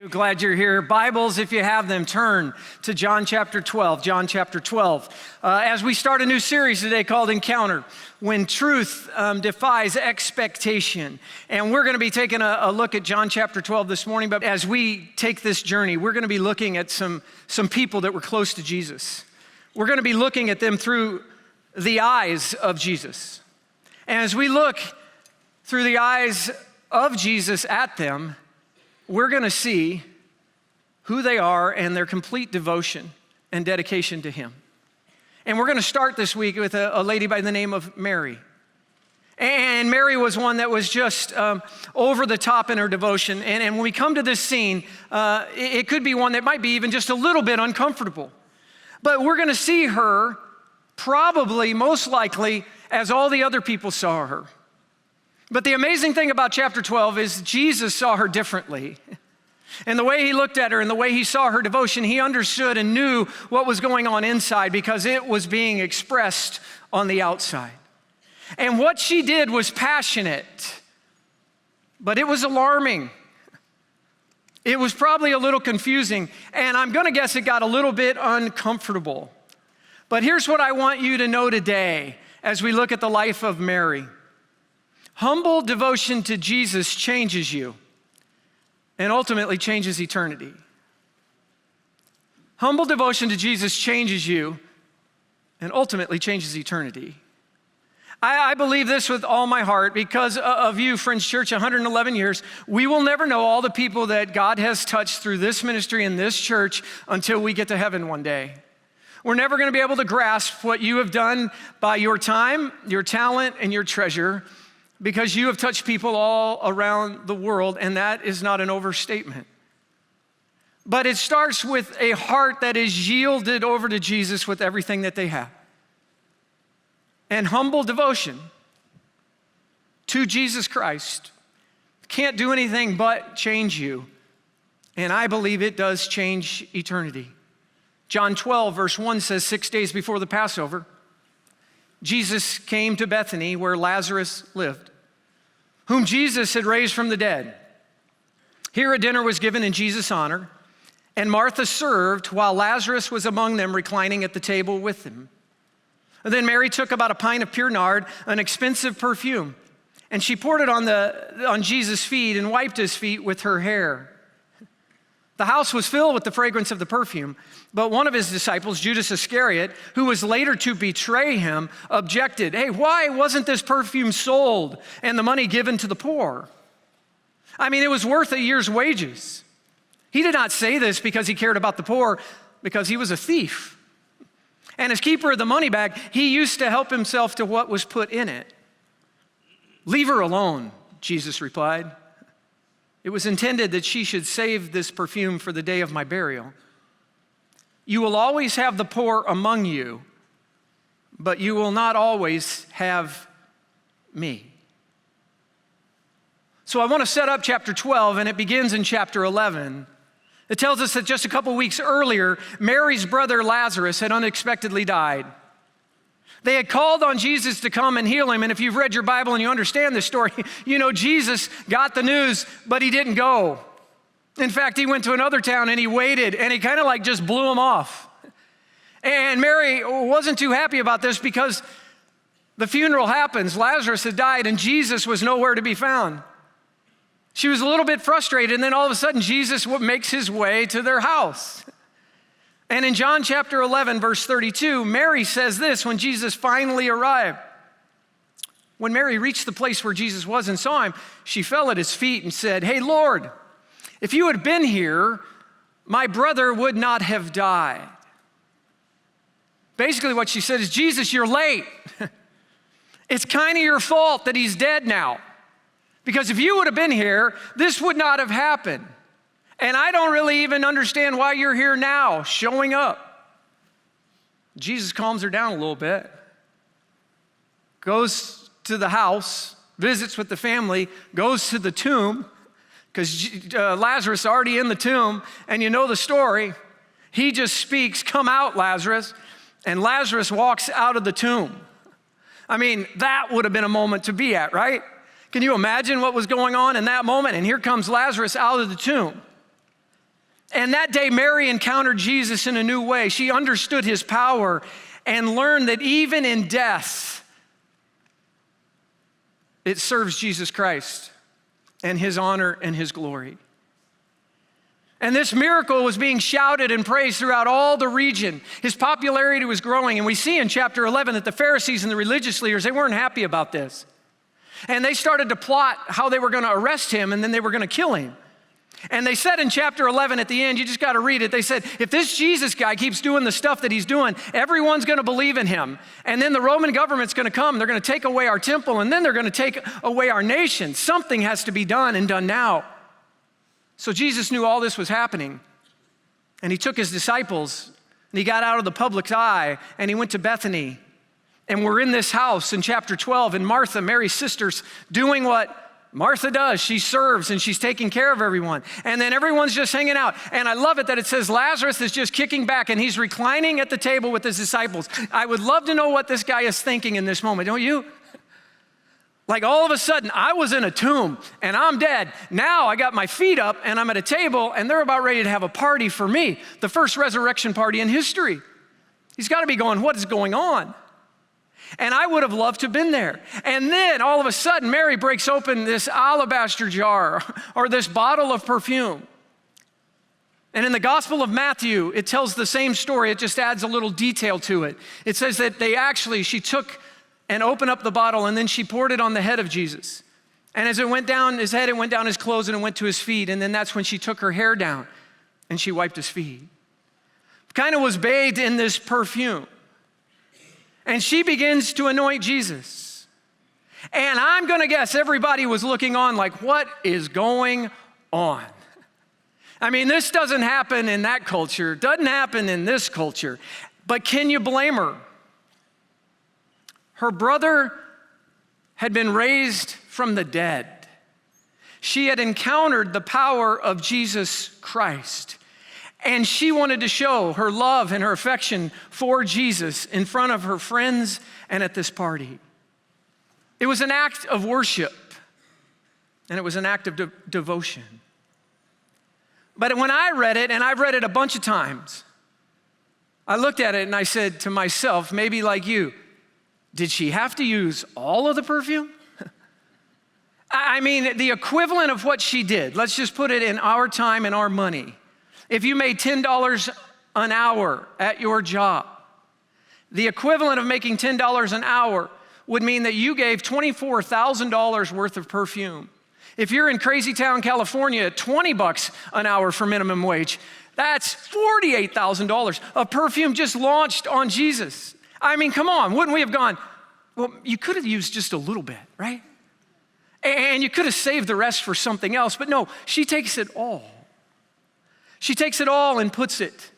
Glad you're here. Bibles, if you have them, turn to John chapter 12. John chapter 12. As we start a new series today called Encounter, when truth defies expectation. And we're going to be taking a look at John chapter 12 this morning. But as we take this journey, we're going to be looking at some people that were close to Jesus. We're going to be looking at them through the eyes of Jesus. And as we look through the eyes of Jesus at them, we're going to see who they are and their complete devotion and dedication to Him. And we're going to start this week with a lady by the name of Mary. And Mary was one that was just over the top in her devotion. And when we come to this scene, it could be one that might be even just a little bit uncomfortable. But we're going to see her probably, most likely, as all the other people saw her. But the amazing thing about chapter 12 is Jesus saw her differently. And the way He looked at her and the way He saw her devotion, He understood and knew what was going on inside because it was being expressed on the outside. And what she did was passionate, but it was alarming. It was probably a little confusing, and I'm going to guess it got a little bit uncomfortable. But here's what I want you to know today as we look at the life of Mary. Humble devotion to Jesus changes you and ultimately changes eternity. Humble devotion to Jesus changes you and ultimately changes eternity. I believe this with all my heart because of you, Friends Church, 111 years. We will never know all the people that God has touched through this ministry and this church until we get to heaven one day. We're never going to be able to grasp what you have done by your time, your talent, and your treasure, because you have touched people all around the world, and that is not an overstatement. But it starts with a heart that is yielded over to Jesus with everything that they have. And humble devotion to Jesus Christ can't do anything but change you. And I believe it does change eternity. John 12, verse 1 says, 6 days before the Passover, Jesus came to Bethany where Lazarus lived, whom Jesus had raised from the dead. Here a dinner was given in Jesus' honor, and Martha served while Lazarus was among them reclining at the table with him. And then Mary took about a pint of pure nard, an expensive perfume, and she poured it on Jesus' feet and wiped his feet with her hair. The house was filled with the fragrance of the perfume, but one of his disciples, Judas Iscariot, who was later to betray him, objected, "Hey, why wasn't this perfume sold and the money given to the poor?" I mean, it was worth a year's wages. He did not say this because he cared about the poor, because he was a thief. And as keeper of the money bag, he used to help himself to what was put in it. "Leave her alone," Jesus replied. "It was intended that she should save this perfume for the day of my burial. You will always have the poor among you, but you will not always have me." So I want to set up chapter 12, and it begins in chapter 11. It tells us that just a couple weeks earlier, Mary's brother Lazarus had unexpectedly died. They had called on Jesus to come and heal him, and if you've read your Bible and you understand this story, you know Jesus got the news, but he didn't go. In fact, he went to another town and he waited, and he kind of like just blew him off. And Mary wasn't too happy about this because the funeral happens, Lazarus had died, and Jesus was nowhere to be found. She was a little bit frustrated, and then all of a sudden, Jesus makes his way to their house. And in John chapter 11, verse 32, Mary says this when Jesus finally arrived. When Mary reached the place where Jesus was and saw him, she fell at his feet and said, "Hey, Lord, if you had been here, my brother would not have died." Basically what she said is, "Jesus, you're late. It's kind of your fault that he's dead now. Because if you would have been here, this would not have happened. And I don't really even understand why you're here now, showing up." Jesus calms her down a little bit, goes to the house, visits with the family, goes to the tomb, because Lazarus is already in the tomb, and you know the story. He just speaks, "Come out, Lazarus," and Lazarus walks out of the tomb. I mean, that would have been a moment to be at, right? Can you imagine what was going on in that moment? And here comes Lazarus out of the tomb. And that day, Mary encountered Jesus in a new way. She understood his power and learned that even in death, it serves Jesus Christ and his honor and his glory. And this miracle was being shouted and praised throughout all the region. His popularity was growing. And we see in chapter 11 that the Pharisees and the religious leaders, they weren't happy about this. And they started to plot how they were going to arrest him and then they were going to kill him. And they said in chapter 11 at the end, you just got to read it, they said, if this Jesus guy keeps doing the stuff that he's doing, everyone's going to believe in him. And then the Roman government's going to come, they're going to take away our temple, and then they're going to take away our nation. Something has to be done and done now. So Jesus knew all this was happening. And he took his disciples and he got out of the public's eye and he went to Bethany. And we're in this house in chapter 12, and Martha, Mary's sister's doing what Martha does. She serves and she's taking care of everyone. And then everyone's just hanging out. And I love it that it says Lazarus is just kicking back and he's reclining at the table with his disciples. I would love to know what this guy is thinking in this moment, don't you? Like all of a sudden, I was in a tomb and I'm dead. Now I got my feet up and I'm at a table and they're about ready to have a party for me. The first resurrection party in history. He's got to be going, what is going on? And I would have loved to have been there. And then all of a sudden, Mary breaks open this alabaster jar or this bottle of perfume. And in the Gospel of Matthew, it tells the same story. It just adds a little detail to it. It says that she took and opened up the bottle and then she poured it on the head of Jesus. And as it went down his head, it went down his clothes and it went to his feet. And then that's when she took her hair down and she wiped his feet. Kind of was bathed in this perfume. And she begins to anoint Jesus. And I'm going to guess everybody was looking on like, what is going on? I mean, this doesn't happen in that culture, doesn't happen in this culture. But can you blame her? Her brother had been raised from the dead. She had encountered the power of Jesus Christ. And she wanted to show her love and her affection for Jesus in front of her friends and at this party. It was an act of worship, and it was an act of devotion. But when I read it, and I've read it a bunch of times, I looked at it and I said to myself, maybe like you, did she have to use all of the perfume? I mean, the equivalent of what she did, let's just put it in our time and our money. If you made $10 an hour at your job, the equivalent of making $10 an hour would mean that you gave $24,000 worth of perfume. If you're in Crazy Town, California, $20 an hour for minimum wage, that's $48,000 of perfume just launched on Jesus. I mean, come on, wouldn't we have gone, well, you could have used just a little bit, right? And you could have saved the rest for something else, but no, she takes it all. She takes it all and puts it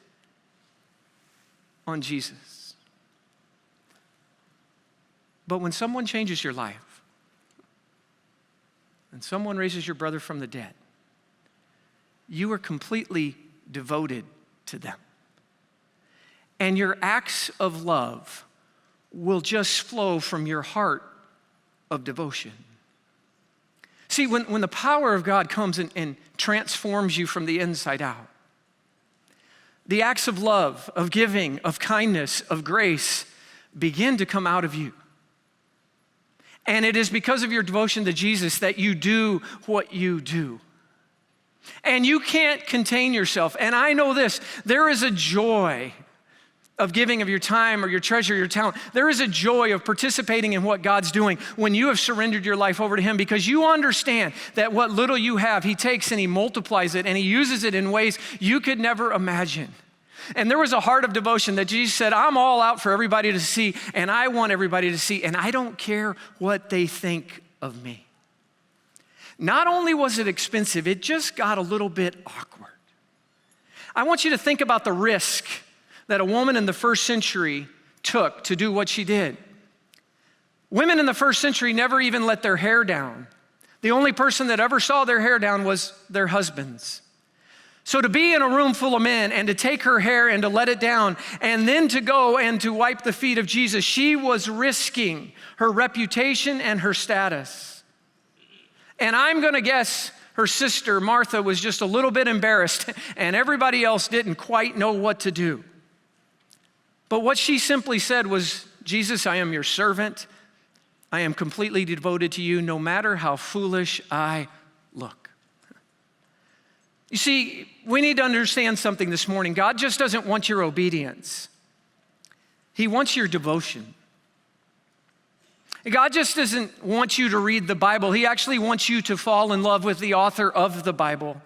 on Jesus. But when someone changes your life, and someone raises your brother from the dead, you are completely devoted to them. And your acts of love will just flow from your heart of devotion. See, when the power of God comes and transforms you from the inside out, the acts of love, of giving, of kindness, of grace begin to come out of you. And it is because of your devotion to Jesus that you do what you do. And you can't contain yourself. And I know this, there is a joy of giving of your time or your treasure, your talent. There is a joy of participating in what God's doing when you have surrendered your life over to him, because you understand that what little you have, he takes and he multiplies it and he uses it in ways you could never imagine. And there was a heart of devotion that Jesus said, I'm all out for everybody to see, and I want everybody to see, and I don't care what they think of me. Not only was it expensive, it just got a little bit awkward. I want you to think about the risk that a woman in the first century took to do what she did. Women in the first century never even let their hair down. The only person that ever saw their hair down was their husbands. So to be in a room full of men and to take her hair and to let it down and then to go and to wipe the feet of Jesus, she was risking her reputation and her status. And I'm going to guess Her sister, Martha, was just a little bit embarrassed, and everybody else didn't quite know what to do. But what she simply said was, Jesus, I am your servant. I am completely devoted to you, no matter how foolish I look. You see, we need to understand something this morning. God just doesn't want your obedience. He wants your devotion. God just doesn't want you to read the Bible. He actually wants you to fall in love with the author of the Bible.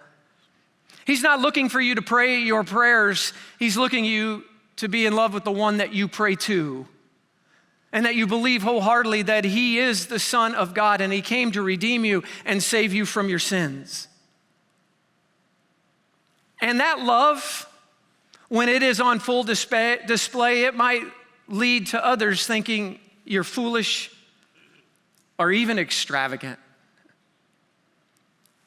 He's not looking for you to pray your prayers. He's looking you to be in love with the one that you pray to, and that you believe wholeheartedly that he is the Son of God and he came to redeem you and save you from your sins. And that love, when it is on full display, it might lead to others thinking you're foolish or even extravagant.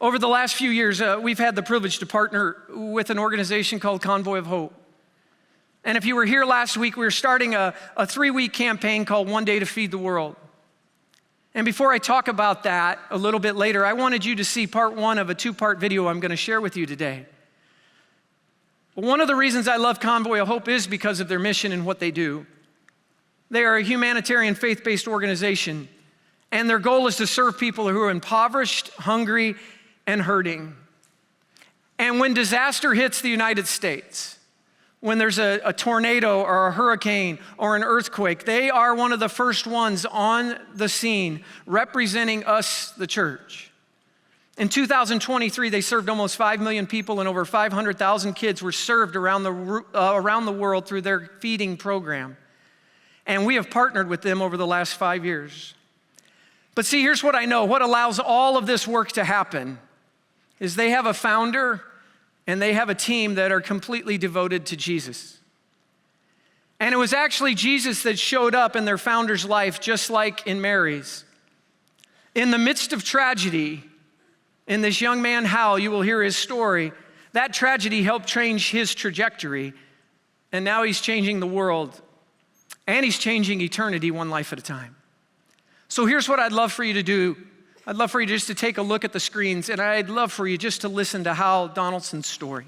Over the last few years, we've had the privilege to partner with an organization called Convoy of Hope. And if you were here last week, we were starting a 3-week campaign called One Day to Feed the World. And before I talk about that a little bit later, I wanted you to see part 1 of a 2-part video I'm going to share with you today. One of the reasons I love Convoy of Hope is because of their mission and what they do. They are a humanitarian, faith-based organization, and their goal is to serve people who are impoverished, hungry, and hurting. And when disaster hits the United States, when there's a tornado or a hurricane or an earthquake, they are one of the first ones on the scene representing us, the church. In 2023, they served almost 5 million people, and over 500,000 kids were served around the world through their feeding program. And we have partnered with them over the last 5 years. But see, here's what I know. What allows all of this work to happen is they have a founder and they have a team that are completely devoted to Jesus. And it was actually Jesus that showed up in their founder's life, just like in Mary's. In the midst of tragedy, in this young man, Hal, you will hear his story. That tragedy helped change his trajectory, and now he's changing the world, and he's changing eternity one life at a time. So here's what I'd love for you to do. I'd love for you just to take a look at the screens, and I'd love for you just to listen to Hal Donaldson's story.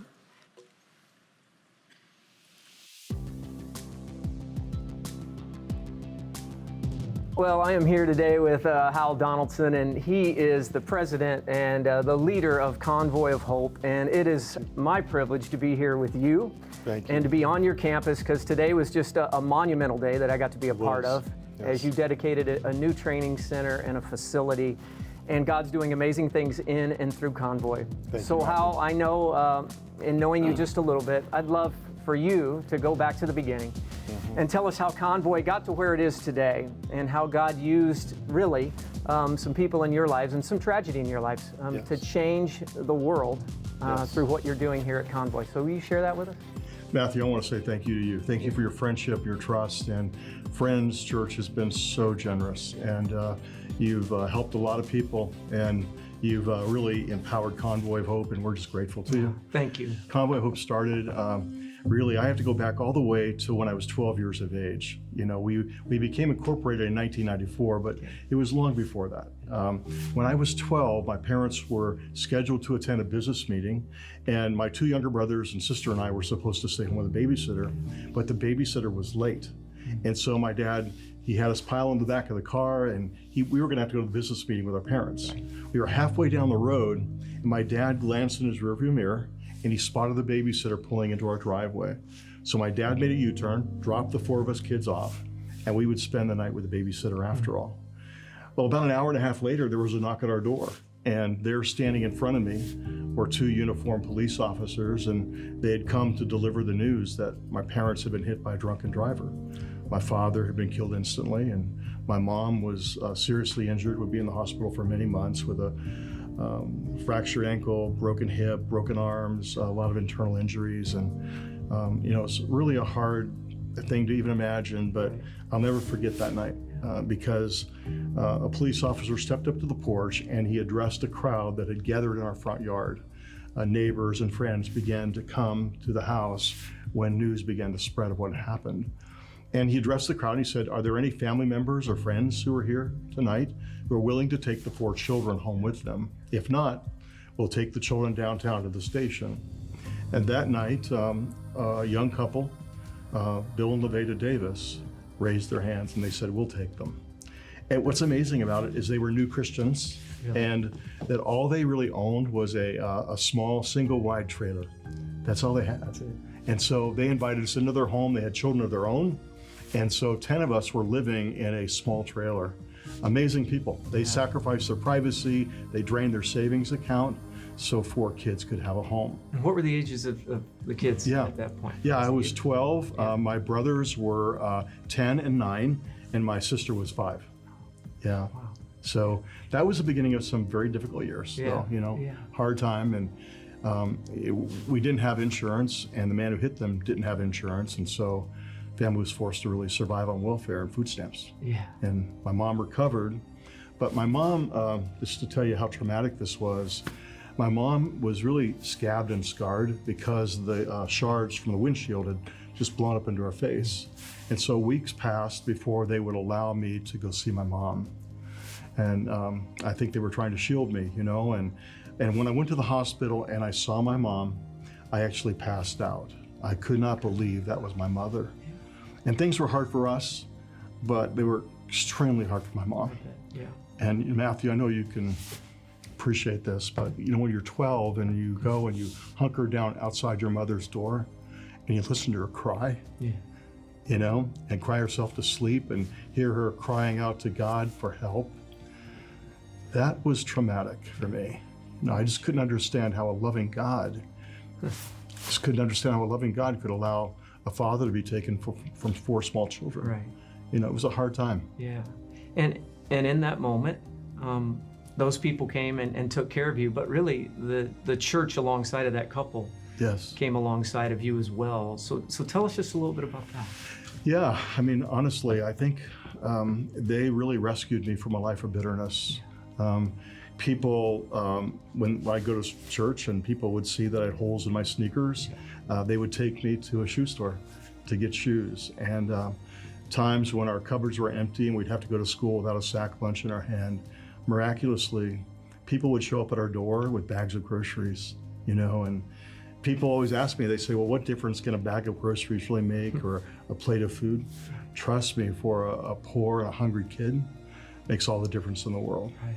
Well, I am here today with Hal Donaldson, and he is the president and the leader of Convoy of Hope, and it is my privilege to be here with you. Thank you. And to be on your campus, because today was just a monumental day that I got to be a part of, as you dedicated a new training center and a facility, and God's doing amazing things in and through Convoy. So Hal, I know, in knowing you just a little bit, I'd love for you to go back to the beginning and tell us how Convoy got to where it is today, and how God used really some people in your lives and some tragedy in your lives to change the world through what you're doing here at Convoy. So will you share that with us? Matthew, I want to say thank you to you. Thank you for your friendship, your trust, and Friends Church has been so generous, and you've helped a lot of people, and you've really empowered Convoy of Hope, and we're just grateful to you. Thank you. Convoy of Hope started, really, I have to go back all the way to when I was 12 years of age. You know, we became incorporated in 1994, but it was long before that. When I was 12, my parents were scheduled to attend a business meeting, and my 2 younger brothers and sister and I were supposed to stay home with a babysitter, but the babysitter was late. And so my dad, he had us pile in the back of the car, and we were gonna have to go to the business meeting with our parents. We were halfway down the road, and my dad glanced in his rearview mirror, and he spotted the babysitter pulling into our driveway. So my dad made a U-turn, dropped the 4 of us kids off, and we would spend the night with the babysitter after all. Well, about an hour and a half later, there was a knock at our door, and there standing in front of me were 2 uniformed police officers, and they had come to deliver the news that my parents had been hit by a drunken driver. My father had been killed instantly, and my mom was seriously injured, would be in the hospital for many months with a fractured ankle, broken hip, broken arms, a lot of internal injuries. And you know, it's really a hard thing to even imagine, but I'll never forget that night because a police officer stepped up to the porch and he addressed a crowd that had gathered in our front yard. Neighbors and friends began to come to the house when news began to spread of what had happened. And he addressed the crowd and he said, "Are there any family members or friends who are here tonight who are willing to take the 4 children home with them? If not, we'll take the children downtown to the station. And that night, a young couple, Bill and Levada Davis, raised their hands and they said, we'll take them. And what's amazing about it is they were new Christians, and that all they really owned was a small single wide trailer. That's all they had. That's it. And so they invited us into their home. They had children of their own. And so 10 of us were living in a small trailer. Amazing people. They sacrificed their privacy. They drained their savings account so 4 kids could have a home. And what were the ages of the kids at that point? Yeah, I was 12. My brothers were 10 and 9, and my sister was 5. Yeah. Wow. So that was the beginning of some very difficult years. Yeah. So, hard time. And we didn't have insurance, and the man who hit them didn't have insurance. And so family was forced to really survive on welfare and food stamps. Yeah. And my mom recovered. But my mom, just to tell you how traumatic this was, my mom was really scabbed and scarred because the shards from the windshield had just blown up into her face. And so weeks passed before they would allow me to go see my mom. And I think they were trying to shield me, and when I went to the hospital and I saw my mom, I actually passed out. I could not believe that was my mother. And things were hard for us, but they were extremely hard for my mom. Yeah. And Matthew, I know you can appreciate this, but when you're 12 and you go and you hunker down outside your mother's door and you listen to her cry, and cry herself to sleep and hear her crying out to God for help, that was traumatic for me. I just couldn't understand how a loving God, could allow a father to be taken from 4 small children. Right. It was a hard time. Yeah. And in that moment, those people came and took care of you, but really the church alongside of that couple came alongside of you as well. So tell us just a little bit about that. Yeah, honestly, I think they really rescued me from a life of bitterness. People, when I go to church and people would see that I had holes in my sneakers, they would take me to a shoe store to get shoes. And times when our cupboards were empty and we'd have to go to school without a sack lunch in our hand, miraculously, people would show up at our door with bags of groceries, and people always ask me, they say, well, what difference can a bag of groceries really make, or a plate of food? Trust me, for a poor and a hungry kid, makes all the difference in the world. Right.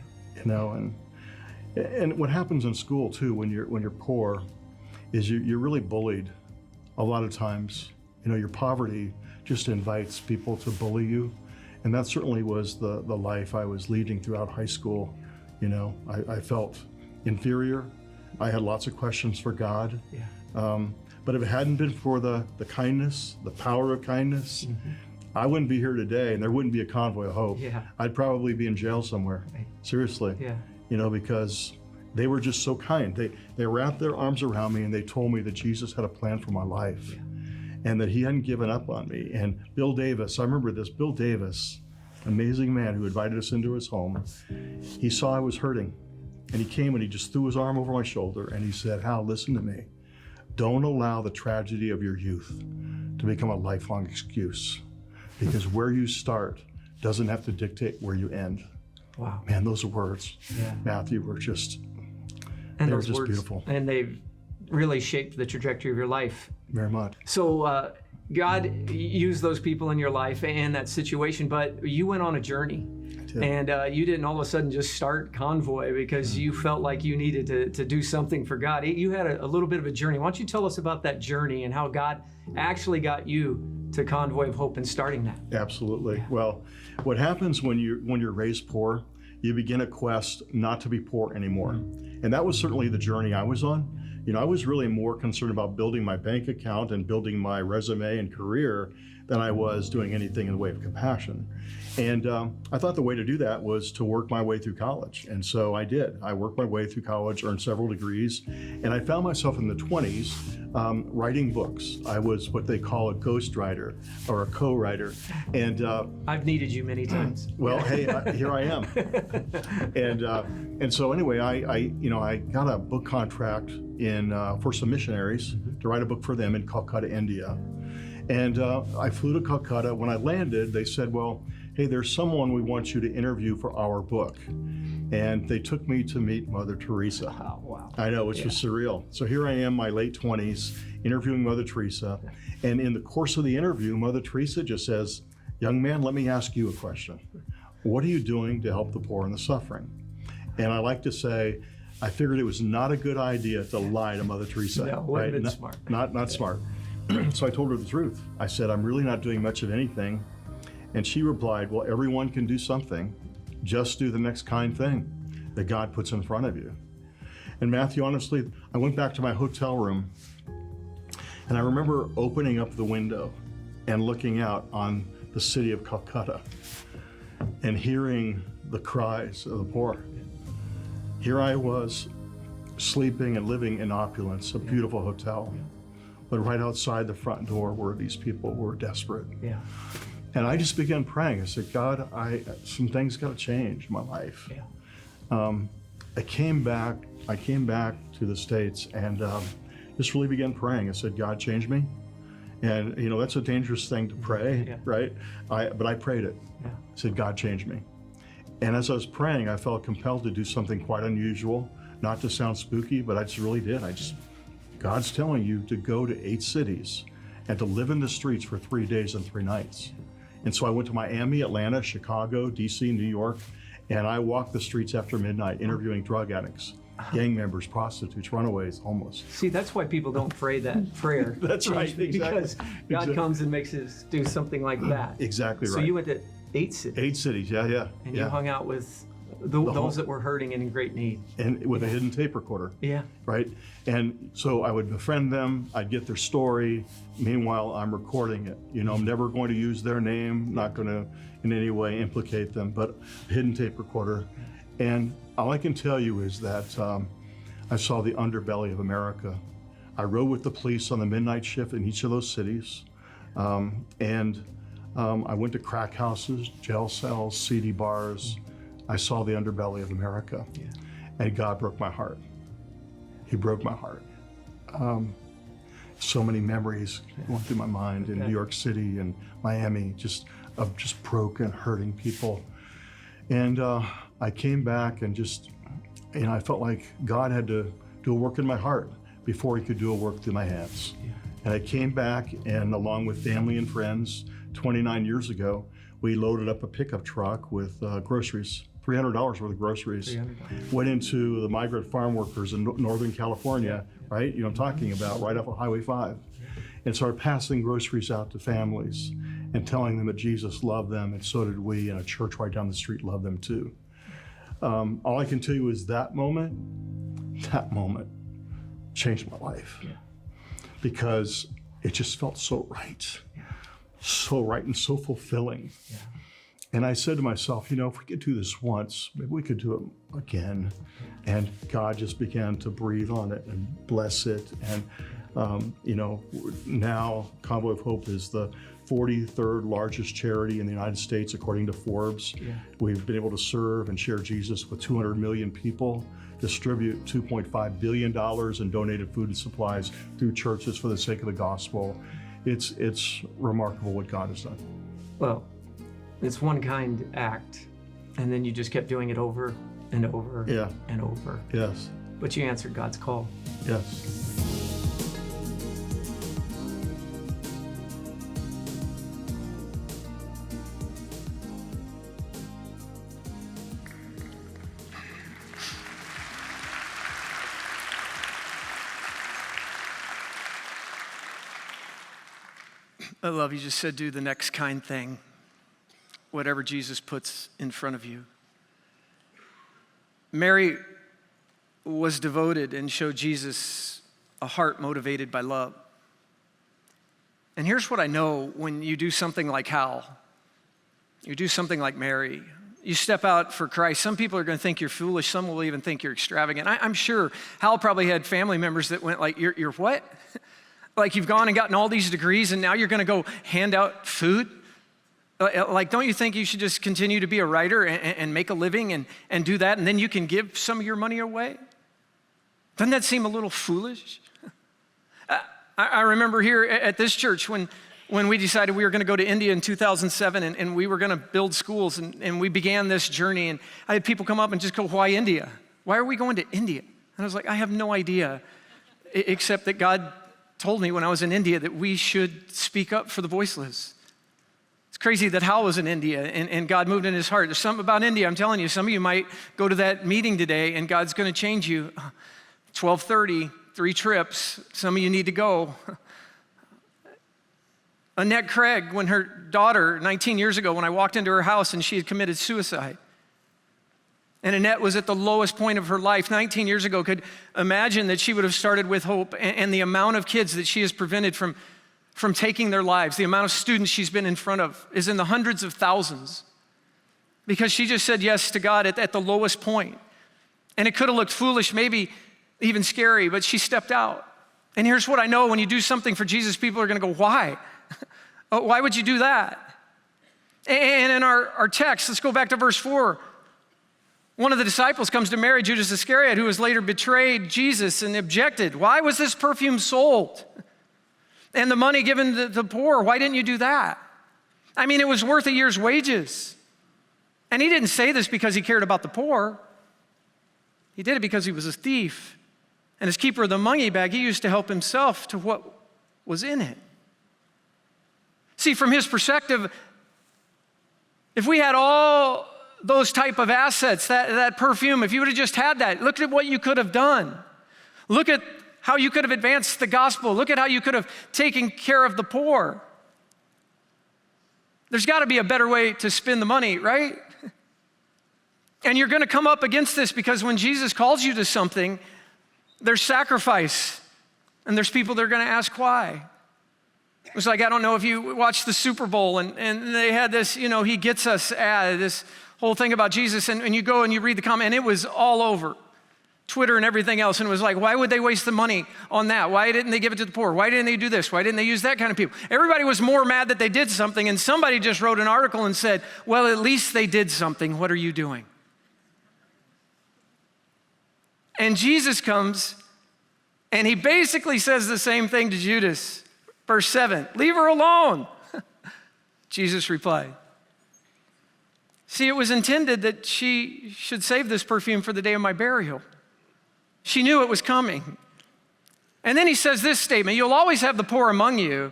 And what happens in school too, when you're poor, is you're really bullied a lot of times. Your poverty just invites people to bully you, and that certainly was the life I was leading throughout high school. I felt inferior. I had lots of questions for God. Yeah. But if it hadn't been for the kindness, the power of kindness, I wouldn't be here today, and there wouldn't be a Convoy of Hope. Yeah. I'd probably be in jail somewhere. Right. Seriously. Yeah. Because they were just so kind. They wrapped their arms around me and they told me that Jesus had a plan for my life, and that he hadn't given up on me. And Bill Davis, I remember this, Bill Davis, amazing man who invited us into his home. He saw I was hurting, and he came and he just threw his arm over my shoulder and he said, Hal, listen to me. Don't allow the tragedy of your youth to become a lifelong excuse, because where you start doesn't have to dictate where you end. Wow. Man, those words, Matthew, were just, and they were those just words, beautiful. And they've really shaped the trajectory of your life. Very much. So God used those people in your life and that situation, but you went on a journey. And you didn't all of a sudden just start Convoy because you felt like you needed to do something for God. You had a little bit of a journey. Why don't you tell us about that journey and how God actually got you to Convoy of Hope and starting that? Absolutely. Yeah. Well, what happens when you're raised poor, you begin a quest not to be poor anymore. And that was certainly the journey I was on. I was really more concerned about building my bank account and building my resume and career than I was doing anything in the way of compassion. And I thought the way to do that was to work my way through college. And so I did. I worked my way through college, earned several degrees, and I found myself in the 20s writing books. I was what they call a ghostwriter or a co-writer. And I've needed you many times. Well, hey, here I am. And so anyway, I got a book contract for some missionaries to write a book for them in Calcutta, India. And I flew to Calcutta. When I landed, they said, well, hey, there's someone we want you to interview for our book. And they took me to meet Mother Teresa. Oh, wow. I know, which was surreal. So here I am, my late 20s, interviewing Mother Teresa. And in the course of the interview, Mother Teresa just says, young man, let me ask you a question. What are you doing to help the poor and the suffering? And I like to say, I figured it was not a good idea to lie to Mother Teresa. No, wouldn't have been smart. Not smart. So I told her the truth. I said, I'm really not doing much of anything. And she replied, well, everyone can do something. Just do the next kind thing that God puts in front of you. And Matthew, honestly, I went back to my hotel room and I remember opening up the window and looking out on the city of Calcutta and hearing the cries of the poor. Here I was sleeping and living in opulence, a beautiful hotel, but right outside the front door were these people who were desperate. Yeah. And I just began praying. I said, God, some things got to change in my life. Yeah. I came back to the States and just really began praying. I said, God, change me. And that's a dangerous thing to pray, right? But I prayed it. Yeah. I said, God, change me. And as I was praying, I felt compelled to do something quite unusual, not to sound spooky, but I just really did. God's telling you to go to 8 cities and to live in the streets for 3 days and 3 nights. And so I went to Miami, Atlanta, Chicago, DC, New York, and I walked the streets after midnight interviewing drug addicts, gang members, prostitutes, runaways, homeless. See, that's why people don't pray that prayer. That's right, exactly. Because God comes and makes us do something like that. Exactly right. So you went to 8 cities. 8 cities, yeah. And you hung out with those that were hurting and in great need. And with a hidden tape recorder. Yeah. Right? And so I would befriend them, I'd get their story. Meanwhile, I'm recording it. I'm never going to use their name, not going to in any way implicate them, but hidden tape recorder. And all I can tell you is that I saw the underbelly of America. I rode with the police on the midnight shift in each of those cities. I went to crack houses, jail cells, seedy bars. I saw the underbelly of America. Yeah. And God broke my heart. He broke my heart. So many memories went through my mind in New York City and Miami, of broken, hurting people. And I came back and I felt like God had to do a work in my heart before he could do a work through my hands. Yeah. And I came back, and along with family and friends, 29 years ago, we loaded up a pickup truck with groceries, $300 worth of groceries. Went into the migrant farm workers in Northern California, right? I'm talking about right off of Highway 5. And started passing groceries out to families and telling them that Jesus loved them, and so did we, and a church right down the street loved them too. All I can tell you is that moment changed my life. Yeah. Because it just felt so right. Yeah. So right and so fulfilling. Yeah. And I said to myself, if we could do this once, maybe we could do it again. And God just began to breathe on it and bless it. And, now Convoy of Hope is the 43rd largest charity in the United States, according to Forbes. Yeah. We've been able to serve and share Jesus with 200 million people, distribute $2.5 billion in donated food and supplies through churches for the sake of the gospel. It's remarkable what God has done. Well, it's one kind act, and then you just kept doing it over and over and over. Yes. But you answered God's call. Yes. I love you just said, do the next kind thing, whatever Jesus puts in front of you. Mary was devoted and showed Jesus a heart motivated by love. And here's what I know when you do something like Hal, you do something like Mary, you step out for Christ. Some people are going to think you're foolish. Some will even think you're extravagant. I'm sure Hal probably had family members that went like, you're what? Like you've gone and gotten all these degrees and now you're going to go hand out food? Like, don't you think you should just continue to be a writer and make a living and do that, and then you can give some of your money away? Doesn't that seem a little foolish? I remember here at this church when when we decided we were going to go to India in 2007 and we were going to build schools, and we began this journey. And I had people come up and just go, why India? Why are we going to India? And I was like, I have no idea, except that God told me when I was in India that we should speak up for the voiceless. It's crazy that Hal was in India and God moved in his heart. There's something about India, I'm telling you, some of you might go to that meeting today and God's going to change you. 12:30, 3 trips, some of you need to go. Annette Craig, when her daughter, 19 years ago, when I walked into her house and she had committed suicide. And Annette was at the lowest point of her life 19 years ago. Could imagine that she would have started with hope, and the amount of kids that she has prevented from taking their lives, the amount of students she's been in front of is in the hundreds of thousands, because she just said yes to God at the lowest point. And it could have looked foolish, maybe even scary, but she stepped out. And here's what I know: when you do something for Jesus, people are going to go, why? Why would you do that? And in our text, let's go back to verse 4. One of the disciples comes to Mary, Judas Iscariot, who was later betrayed Jesus, and objected. Why was this perfume sold? And the money given to the poor, why didn't you do that? I mean, it was worth a year's wages. And he didn't say this because he cared about the poor. He did it because he was a thief. And as keeper of the money bag, he used to help himself to what was in it. See, from his perspective, if we had all those type of assets, that perfume, if you would have just had that, look at what you could have done. Look at how you could have advanced the gospel. Look at how you could have taken care of the poor. There's got to be a better way to spend the money, right? And you're going to come up against this because when Jesus calls you to something, there's sacrifice, and there's people that are going to ask why. It was like, I don't know if you watched the Super Bowl, and they had this, he gets us ad, this whole thing about Jesus, and you go and you read the comment, and it was all over Twitter and everything else, and it was like, why would they waste the money on that? Why didn't they give it to the poor? Why didn't they do this? Why didn't they use that kind of people? Everybody was more mad that they did something, and somebody just wrote an article and said, well, at least they did something. What are you doing? And Jesus comes, and he basically says the same thing to Judas. Verse 7, leave her alone. Jesus replied. See, it was intended that she should save this perfume for the day of my burial. She knew it was coming. And then he says this statement, you'll always have the poor among you,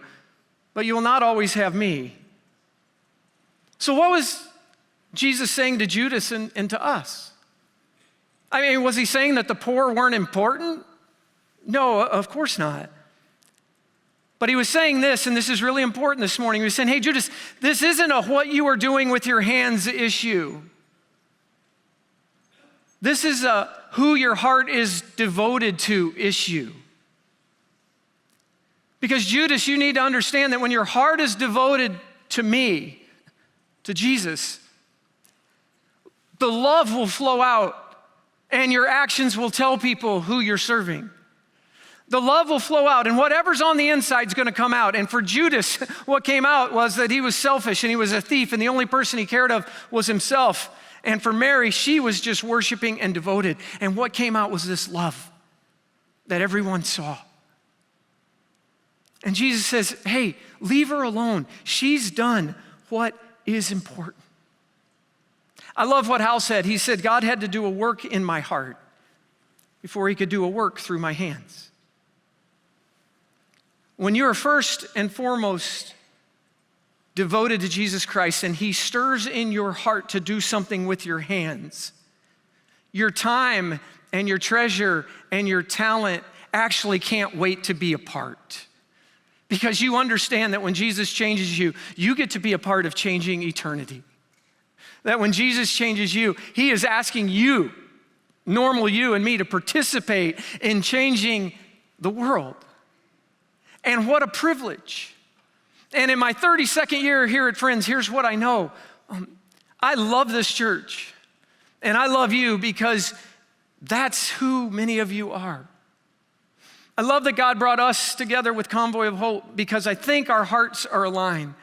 but you will not always have me. So what was Jesus saying to Judas and to us? I mean, was he saying that the poor weren't important? No, of course not. But he was saying this, and this is really important this morning. He was saying, hey, Judas, this isn't a what you are doing with your hands issue. This is a who your heart is devoted to issue. Because Judas, you need to understand that when your heart is devoted to me, to Jesus, the love will flow out and your actions will tell people who you're serving. The love will flow out, and whatever's on the inside is going to come out. And for Judas, what came out was that he was selfish and he was a thief, and the only person he cared of was himself. And for Mary, she was just worshiping and devoted. And what came out was this love that everyone saw. And Jesus says, hey, leave her alone. She's done what is important. I love what Hal said. He said, God had to do a work in my heart before he could do a work through my hands. When you are first and foremost devoted to Jesus Christ and he stirs in your heart to do something with your hands, your time and your treasure and your talent actually can't wait to be a part. Because you understand that when Jesus changes you, you get to be a part of changing eternity. That when Jesus changes you, he is asking you, normal you and me, to participate in changing the world. And what a privilege. And in my 32nd year here at Friends, here's what I know. I love this church. And I love you because that's who many of you are. I love that God brought us together with Convoy of Hope because I think our hearts are aligned.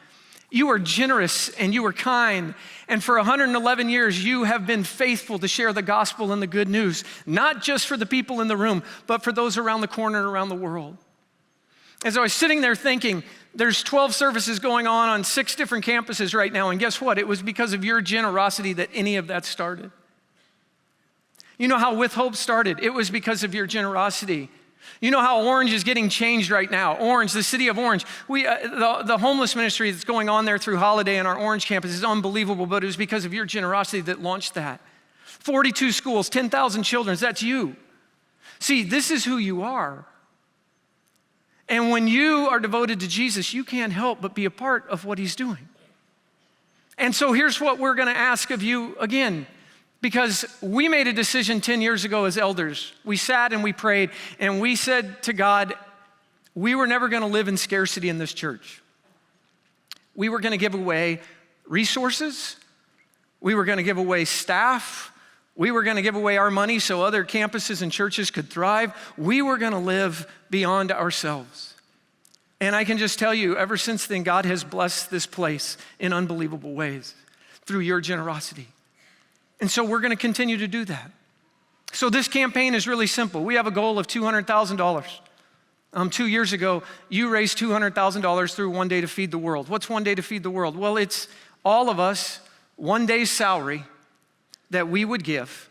You are generous and you are kind. And for 111 years, you have been faithful to share the gospel and the good news, not just for the people in the room, but for those around the corner and around the world. As I was sitting there thinking, There's 12 services going on 6 different campuses right now, and guess what? It was because of your generosity that any of that started. You know how With Hope started? It was because of your generosity. You know how Orange is getting changed right now? Orange, the city of Orange. The homeless ministry that's going on there through Holiday on our Orange campus is unbelievable, but it was because of your generosity that launched that. 42 schools, 10,000 children, that's you. See, this is who you are. And when you are devoted to Jesus, you can't help but be a part of what he's doing. And so here's what we're going to ask of you again. Because we made a decision 10 years ago as elders. We sat and we prayed and we said to God, we were never going to live in scarcity in this church. We were going to give away resources. We were going to give away staff. We were going to give away our money so other campuses and churches could thrive. We were going to live beyond ourselves. And I can just tell you, ever since then, God has blessed this place in unbelievable ways through your generosity. And so we're going to continue to do that. So this campaign is really simple. We have a goal of $200,000. 2 years ago, you raised $200,000 through One Day to Feed the World. What's One Day to Feed the World? Well, it's all of us, one day's salary that we would give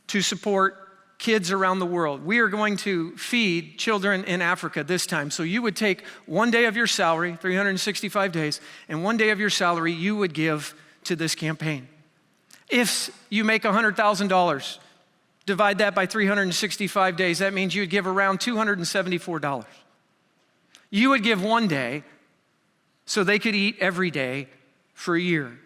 to support kids around the world. We are going to feed children in Africa this time. So you would take one day of your salary, 365 days, and one day of your salary you would give to this campaign. If you make $100,000, divide that by 365 days, that means you'd give around $274. You would give one day so they could eat every day for a year.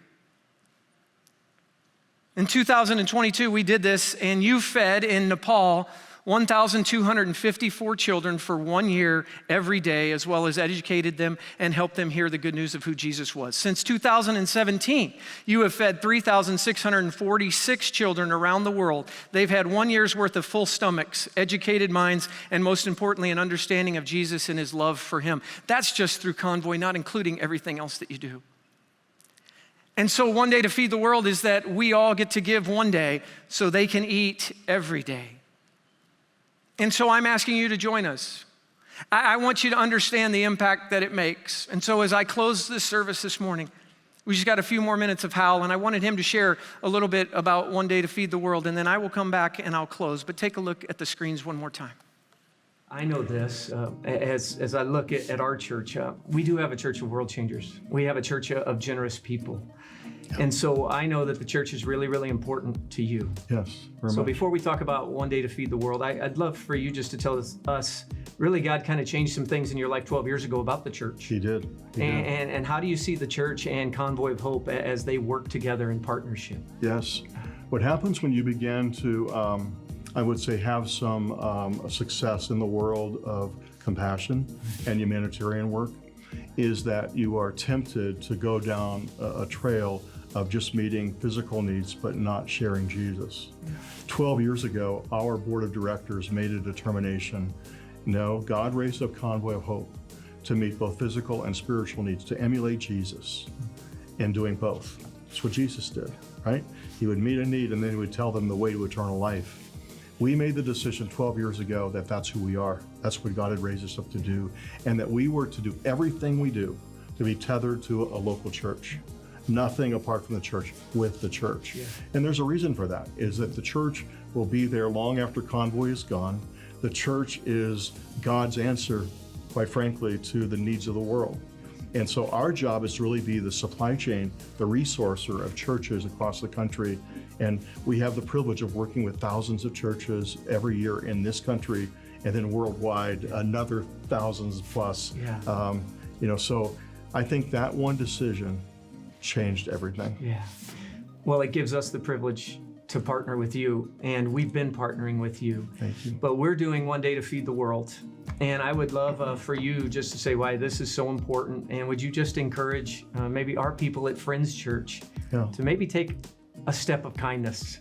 In 2022, we did this, and you fed in Nepal 1,254 children for 1 year every day, as well as educated them and helped them hear the good news of who Jesus was. Since 2017, you have fed 3,646 children around the world. They've had 1 year's worth of full stomachs, educated minds, and most importantly, an understanding of Jesus and his love for him. That's just through Convoy, not including everything else that you do. And so One Day to Feed the World is that we all get to give one day so they can eat every day. And so I'm asking you to join us. I want you to understand the impact that it makes. And so as I close this service this morning, we just got a few more minutes of Hal, and I wanted him to share a little bit about One Day to Feed the World, and then I will come back and I'll close. But take a look at the screens one more time. I know this, as I look at our church, we do have a church of world changers. We have a church of generous people. And so I know that the church is really, really important to you. Yes. So before we talk about One Day to Feed the World, I'd love for you just to tell us, really God kind of changed some things in your life 12 years ago about the church. He did. And how do you see the church and Convoy of Hope as they work together in partnership? Yes. What happens when you begin to, I would say, have some success in the world of compassion and humanitarian work is that you are tempted to go down a trail of just meeting physical needs but not sharing Jesus. 12 years ago, our board of directors made a determination. No, God raised up Convoy of Hope to meet both physical and spiritual needs, to emulate Jesus in doing both. That's what Jesus did, right? He would meet a need and then he would tell them the way to eternal life. We made the decision 12 years ago that that's who we are. That's what God had raised us up to do, and that we were to do everything we do to be tethered to a local church. Nothing apart from the church, with the church. Yeah. And there's a reason for that, is that the church will be there long after Convoy is gone. The church is God's answer, quite frankly, to the needs of the world. And so our job is to really be the supply chain, the resourcer of churches across the country. And we have the privilege of working with thousands of churches every year in this country, and then worldwide, another thousands plus. Yeah. So I think that one decision changed everything. Yeah. Well, it gives us the privilege to partner with you, and we've been partnering with you. Thank you. But we're doing One Day to Feed the World. And I would love for you just to say why this is so important. And would you just encourage maybe our people at Friends Church to maybe take a step of kindness?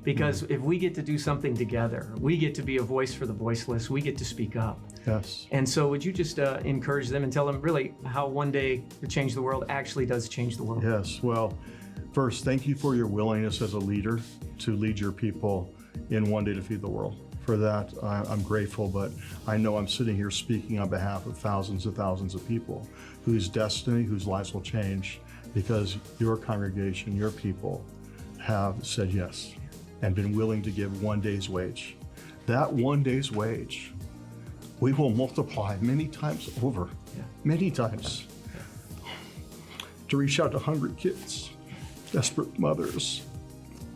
Because if we get to do something together, we get to be a voice for the voiceless, we get to speak up. Yes. And so would you just encourage them and tell them really how One Day to Change the World actually does change the world? Yes. Well, first, thank you for your willingness as a leader to lead your people in One Day to Feed the World. For that, I'm grateful, but I know I'm sitting here speaking on behalf of thousands and thousands of people whose destiny, whose lives will change because your congregation, your people have said yes and been willing to give one day's wage. That one day's wage, we will multiply many times over, many times, to reach out to hungry kids, desperate mothers,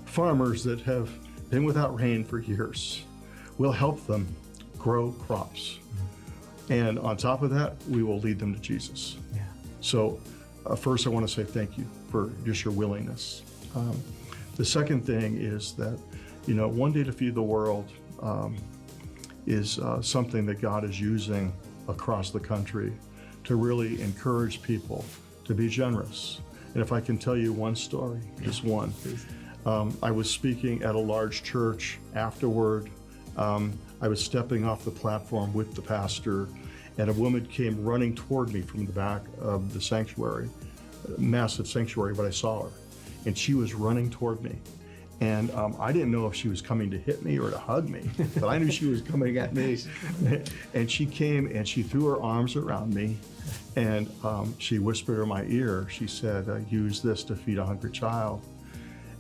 farmers that have been without rain for years. We'll help them grow crops. And on top of that, we will lead them to Jesus. Yeah. So first I want to say thank you for just your willingness. The second thing is that, one day to feed the world is something that God is using across the country to really encourage people to be generous. And if I can tell you one story, just one. I was speaking at a large church afterward. I was stepping off the platform with the pastor, and a woman came running toward me from the back of the sanctuary, massive sanctuary, but I saw her, and she was running toward me. And I didn't know if she was coming to hit me or to hug me, but I knew she was coming at me. And she came and she threw her arms around me, and she whispered in my ear, she said, use this to feed a hungry child.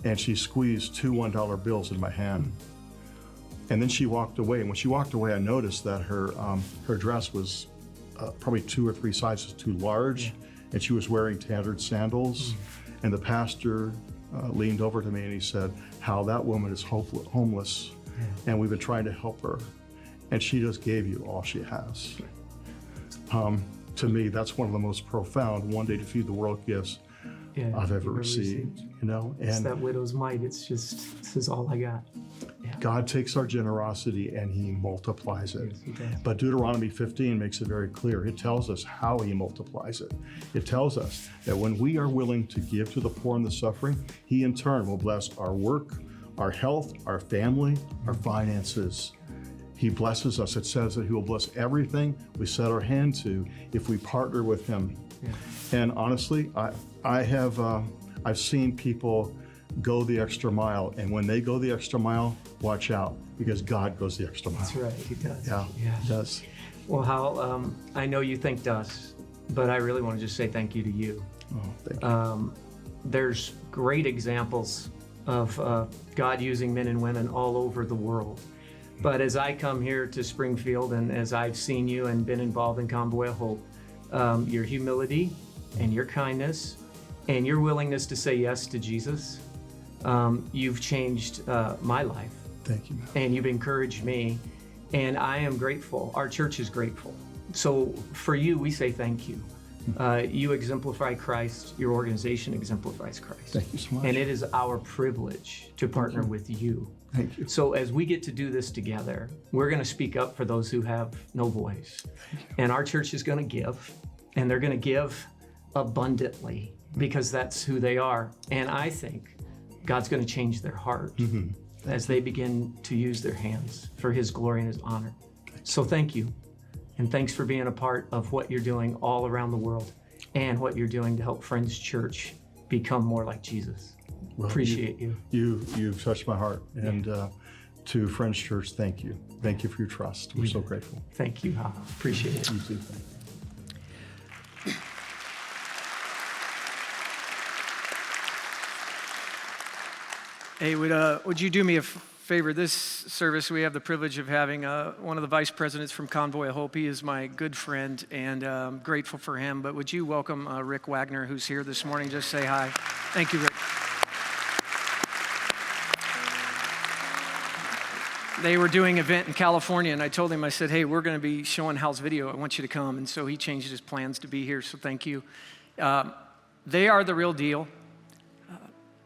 And she squeezed two $1 bills in my hand. And then she walked away. And when she walked away, I noticed that her dress was probably 2 or 3 sizes too large, and she was wearing tattered sandals. And the pastor leaned over to me and he said, "Hal, that woman is homeless, and we've been trying to help her, and she just gave you all she has." To me, that's one of the most profound one day to feed the world gifts I've ever received. It's that widow's mite. It's just, this is all I got. God takes our generosity and he multiplies it. Yes, but Deuteronomy 15 makes it very clear. It tells us how he multiplies it. It tells us that when we are willing to give to the poor and the suffering, he in turn will bless our work, our health, our family, our finances. He blesses us. It says that he will bless everything we set our hand to if we partner with him. And honestly, I've seen people go the extra mile, and when they go the extra mile, watch out, because God goes the extra mile. That's right, he does. Yeah, he does. Well, Hal, I know you thanked us, but I really want to just say thank you to you. Oh, thank you. There's great examples of God using men and women all over the world. But as I come here to Springfield, and as I've seen you and been involved in Convoy of Hope, your humility and your kindness and your willingness to say yes to Jesus, you've changed my life. Thank you, man. And you've encouraged me, and I am grateful. Our church is grateful. So for you, we say thank you. You exemplify Christ. Your organization exemplifies Christ. Thank you so much. And it is our privilege to partner with you. Thank you. So as we get to do this together, we're going to speak up for those who have no voice. And our church is going to give, and they're going to give abundantly, because that's who they are. And I think God's going to change their heart as they begin to use their hands for his glory and his honor. So thank you. And thanks for being a part of what you're doing all around the world and what you're doing to help Friends Church become more like Jesus. Well, Appreciate you. You've touched my heart. And to Friends Church, thank you. Thank you for your trust. We're so grateful. Thank you, Hal. Appreciate it. You too. Hey, would you do me a favor? This service, we have the privilege of having one of the vice presidents from Convoy of Hope. He is my good friend, and I'm grateful for him. But would you welcome Rick Wagner, who's here this morning? Just say hi. Thank you, Rick. They were doing an event in California, and I told him, I said, hey, we're going to be showing Hal's video. I want you to come. And so he changed his plans to be here, so thank you. They are the real deal.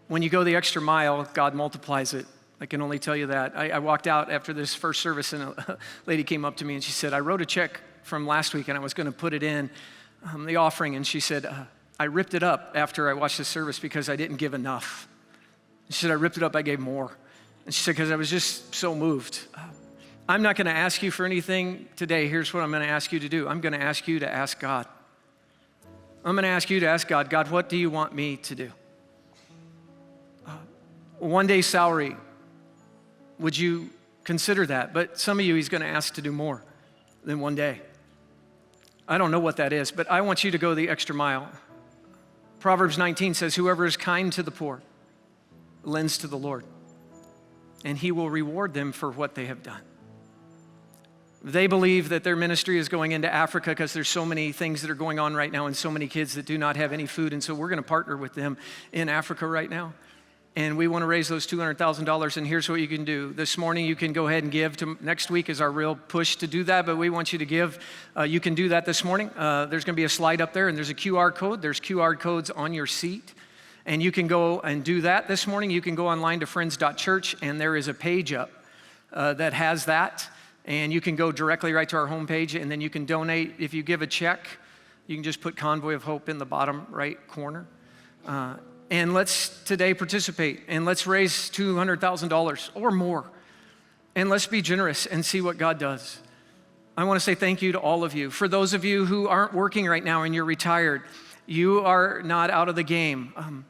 When you go the extra mile, God multiplies it. I can only tell you that. I walked out after this first service, and a lady came up to me, and she said, I wrote a check from last week, and I was going to put it in the offering. And she said, I ripped it up after I watched the service because I didn't give enough. She said, I ripped it up, I gave more. And she said, because I was just so moved. I'm not going to ask you for anything today. Here's what I'm going to ask you to do. I'm going to ask you to ask God. I'm going to ask you to ask God, God, what do you want me to do? One day salary, would you consider that. But some of you, he's going to ask to do more than one day. I don't know what that is, but I want you to go the extra mile. Proverbs 19 says, whoever is kind to the poor lends to the Lord, and he will reward them for what they have done. They believe that their ministry is going into Africa because there's so many things that are going on right now and so many kids that do not have any food. And so we're going to partner with them in Africa right now. And we want to raise those $200,000. And here's what you can do. This morning, you can go ahead and give. Next week is our real push to do that, but we want you to give. You can do that this morning. There's going to be a slide up there, and there's a QR code. There's QR codes on your seat. And you can go and do that this morning. You can go online to friends.church, and there is a page up that has that. And you can go directly right to our homepage, and then you can donate. If you give a check, you can just put Convoy of Hope in the bottom right corner. And let's today participate, and let's raise $200,000 or more. And let's be generous and see what God does. I want to say thank you to all of you. For those of you who aren't working right now and you're retired, you are not out of the game.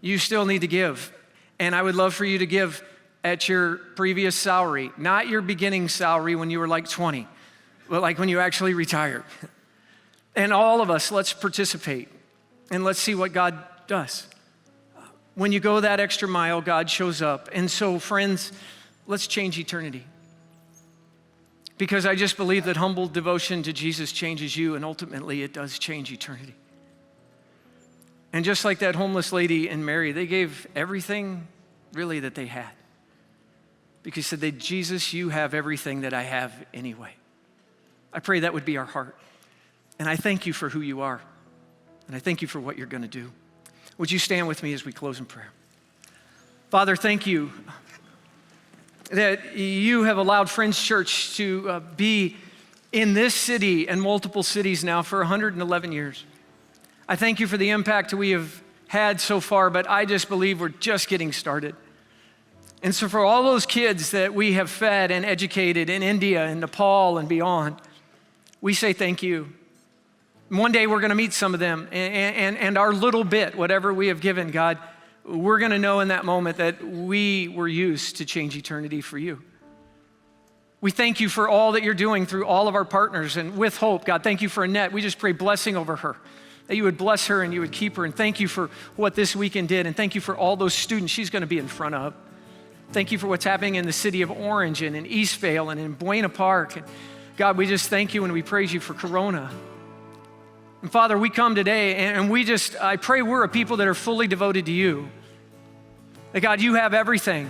You still need to give. And I would love for you to give at your previous salary, not your beginning salary when you were like 20, but like when you actually retired. And all of us, let's participate and let's see what God does. When you go that extra mile, God shows up. And so, friends, let's change eternity. Because I just believe that humble devotion to Jesus changes you, and ultimately it does change eternity. And just like that homeless lady and Mary, they gave everything really that they had. Because he said, Jesus, you have everything that I have anyway. I pray that would be our heart. And I thank you for who you are. And I thank you for what you're going to do. Would you stand with me as we close in prayer? Father, thank you that you have allowed Friends Church to be in this city and multiple cities now for 111 years. I thank you for the impact we have had so far, but I just believe we're just getting started. And so for all those kids that we have fed and educated in India and Nepal and beyond, we say thank you. One day we're going to meet some of them, and our little bit, whatever we have given, God, we're going to know in that moment that we were used to change eternity for you. We thank you for all that you're doing through all of our partners and with Hope. God, thank you for Annette. We just pray blessing over her, that you would bless her and you would keep her. And thank you for what this weekend did. And thank you for all those students she's going to be in front of. Thank you for what's happening in the city of Orange and in Eastvale and in Buena Park. And God, we just thank you and we praise you for Corona. And Father, we come today and I pray we're a people that are fully devoted to you. That God, you have everything.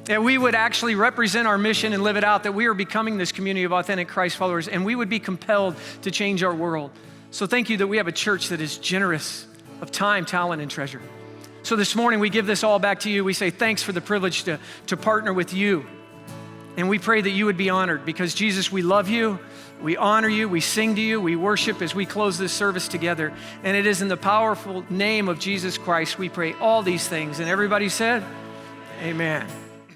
That we would actually represent our mission and live it out, that we are becoming this community of authentic Christ followers, and we would be compelled to change our world. So thank you that we have a church that is generous of time, talent, and treasure. So this morning, we give this all back to you. We say thanks for the privilege to partner with you. And we pray that you would be honored because, Jesus, we love you, we honor you, we sing to you, we worship as we close this service together. And it is in the powerful name of Jesus Christ we pray all these things. And everybody said, amen.